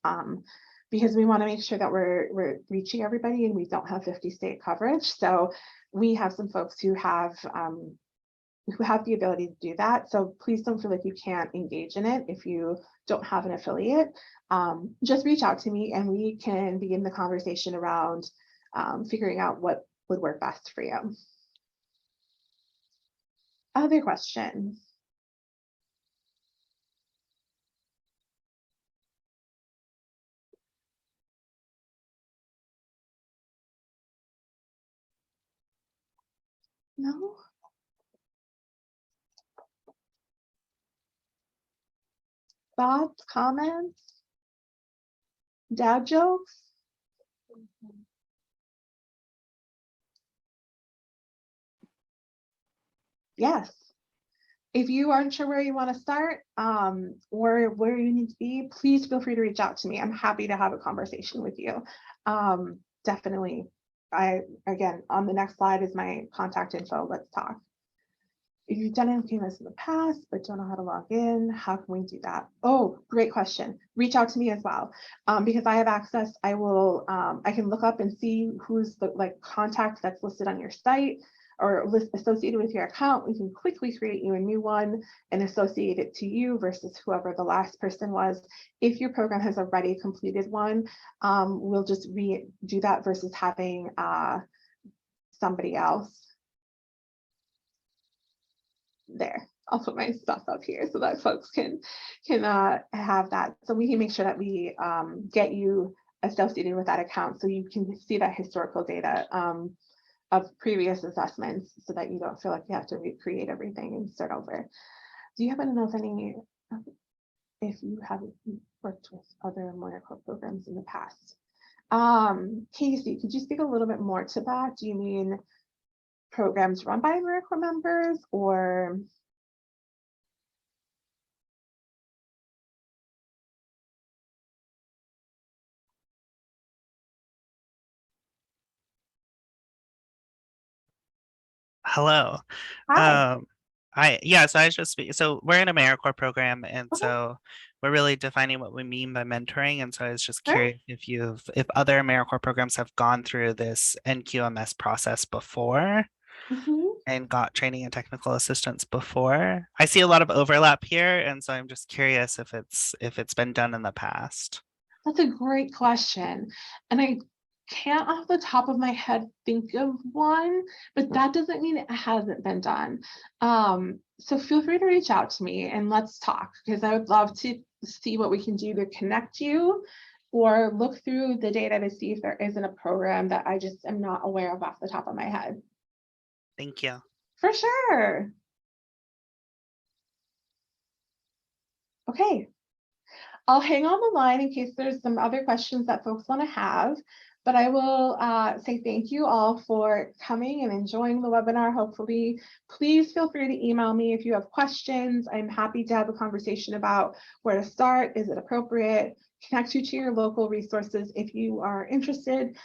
because we want to make sure that we're reaching everybody and we don't have 50 state coverage. So we have some folks who have the ability to do that. So please don't feel like you can't engage in it if you don't have an affiliate. Just reach out to me and we can begin the conversation around figuring out what would work best for you. Other questions? No? Thoughts, comments? Dad jokes? Yes. If you aren't sure where you want to start or where you need to be, please feel free to reach out to me. I'm happy to have a conversation with you. Definitely. Again, on the next slide is my contact info. Let's talk. If you've done Npms in the past but don't know how to log in, how can we do that? Oh, great question. Reach out to me as well. Because I have access, I can look up and see who's the contact that's listed on your site or associated with your account. We can quickly create you a new one and associate it to you versus whoever the last person was. If your program has already completed one, we'll just redo that versus having somebody else. There, I'll put my stuff up here so that folks can have that. So we can make sure that we get you associated with that account so you can see that historical data of previous assessments so that you don't feel like you have to recreate everything and start over. Do you happen to know if you haven't worked with other AmeriCorps programs in the past? Casey, could you speak a little bit more to that? Do you mean programs run by AmeriCorps members or? Hello. Hi. So I was just so we're an AmeriCorps program, and Okay. so we're really defining what we mean by mentoring. And so I was just Sure. curious if other AmeriCorps programs have gone through this NQMS process before and got training and technical assistance before. I see a lot of overlap here, and so I'm just curious if it's been done in the past. That's a great question. And I can't off the top of my head think of one, but that doesn't mean it hasn't been done. So feel free to reach out to me and let's talk, because I would love to see what we can do to connect you or look through the data to see if there isn't a program that I just am not aware of off the top of my head. Thank you. For sure. Okay. I'll hang on the line in case there's some other questions that folks want to have, but I will say thank you all for coming and enjoying the webinar. Hopefully, please feel free to email me if you have questions. I'm happy to have a conversation about where to start. Is it appropriate? Connect you to your local resources if you are interested.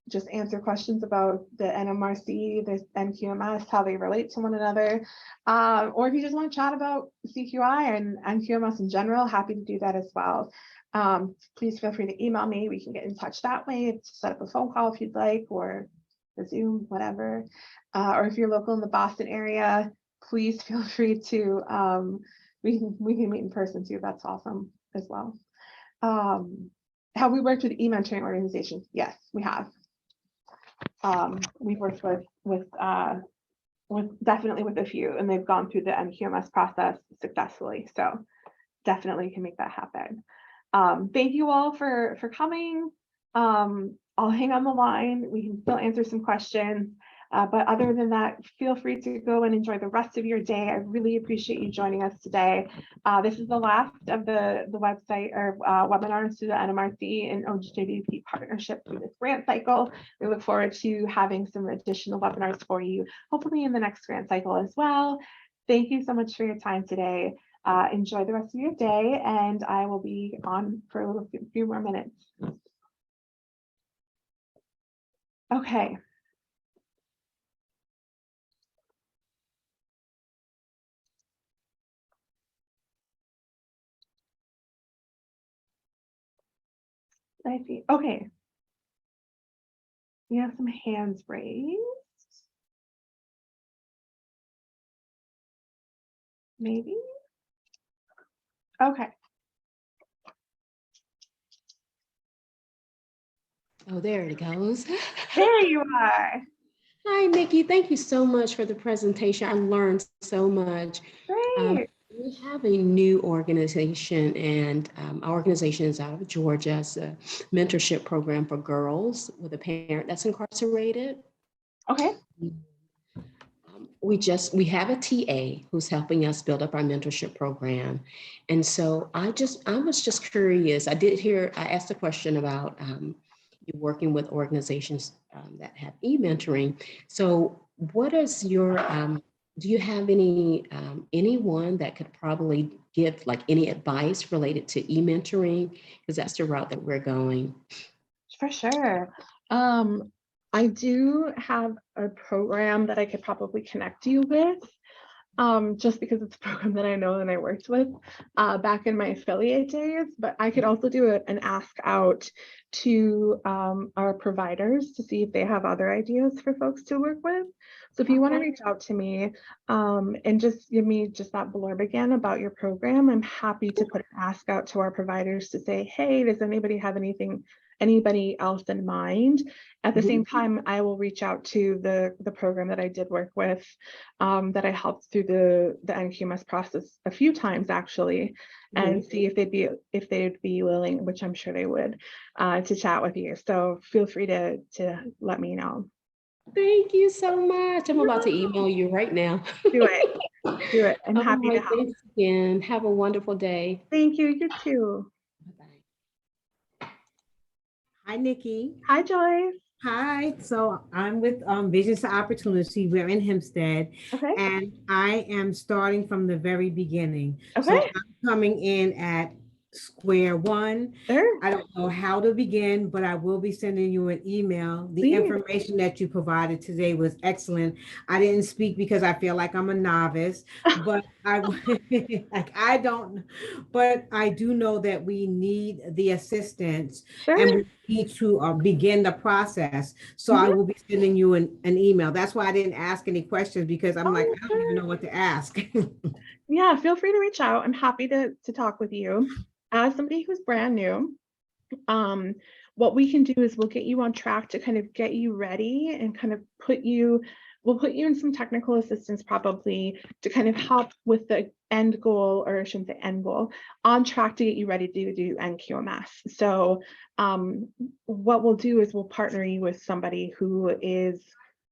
Just answer questions about the NMRC, the NQMS, how they relate to one another. Or if you just want to chat about CQI and NQMS in general, happy to do that as well. Please feel free to email me. We can get in touch that way, set up a phone call if you'd like, or a Zoom, whatever. Or if you're local in the Boston area, please feel free to, we can meet in person too. That's awesome as well. Have we worked with e-mentoring organizations? Yes, we have. We've worked with definitely with a few, and they've gone through the NQMS process successfully. So definitely can make that happen. Thank you all for coming. I'll hang on the line. We can still answer some questions. But other than that, feel free to go and enjoy the rest of your day. I really appreciate you joining us today. This is the last of the website or webinars through the NMRC and OJDP partnership through this grant cycle. We look forward to having some additional webinars for you, hopefully in the next grant cycle as well. Thank you so much for your time today. Enjoy the rest of your day, and I will be on for a few more minutes. Okay. I see. Okay. We have some hands raised. Maybe. Okay. Oh, there it goes. There you are. Hi, Nikki. Thank you so much for the presentation. I learned so much. Great. We have a new organization, and our organization is out of Georgia. It's a mentorship program for girls with a parent that's incarcerated. Okay. We have a TA who's helping us build up our mentorship program. And so I was just curious. I asked a question about you working with organizations that have e-mentoring. So what is your do you have any anyone that could probably give like any advice related to e-mentoring? Because that's the route that we're going. For sure. I do have a program that I could probably connect you with, just because it's a program that I know and I worked with back in my affiliate days, but I could also do an ask out to our providers to see if they have other ideas for folks to work with. So if you want to reach out to me and just give me just that blurb again about your program, I'm happy to put an ask out to our providers to say, hey, does anybody have anybody else in mind? At the same time, I will reach out to the program that I did work with, that I helped through the Nqms process a few times actually, and see if they'd be willing, which I'm sure they would, to chat with you. So feel free to let me know. Thank you so much. I'm about to email you right now. Do it. Do it. I'm happy to help. Thanks again. Have a wonderful day. Thank you. You too. Bye-bye. Hi, Nikki. Hi, Joyce. Hi. So I'm with Visions to Opportunity. We're in Hempstead. Okay. And I am starting from the very beginning. Okay. So I'm coming in at square one. Sure. I don't know how to begin, but I will be sending you an email. The Please. information that you provided today was excellent. I didn't speak because I feel like I'm a novice, but I don't, but I do know that we need the assistance. Sure. And we need to begin the process. So I will be sending you an email. That's why I didn't ask any questions, because I'm like, I don't even know what to ask. Yeah, feel free to reach out. I'm happy to talk with you. As somebody who's brand new, what we can do is we'll get you on track to kind of get you ready and kind of we'll put you in some technical assistance probably to kind of help with the end goal, or I shouldn't say end goal, on track to get you ready to do Nqms. So what we'll do is we'll partner you with somebody who is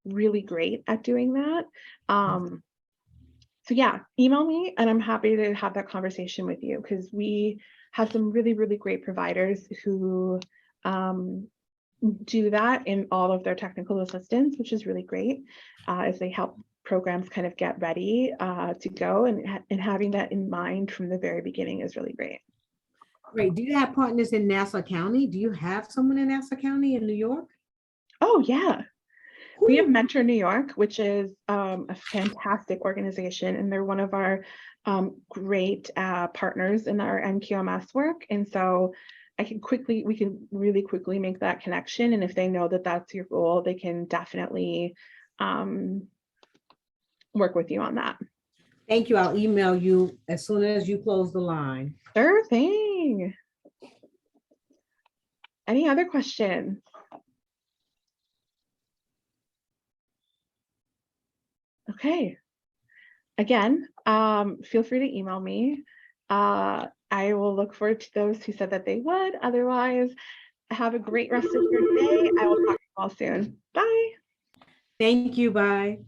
really great at doing that. So yeah, email me and I'm happy to have that conversation with you, because we have some really, really great providers who do that in all of their technical assistance, which is really great, as they help programs kind of get ready to go, and having that in mind from the very beginning is really great. Great. Do you have partners in Nassau County? Do you have someone in Nassau County in New York? Oh yeah. We have Mentor New York, which is a fantastic organization, and they're one of our great partners in our Nqms work. And so we can really quickly make that connection. And if they know that that's your goal, they can definitely work with you on that. Thank you. I'll email you as soon as you close the line. Sure thing. Any other questions? Okay. Again, feel free to email me. I will look forward to those who said that they would. Otherwise, have a great rest of your day. I will talk to you all soon. Bye. Thank you. Bye.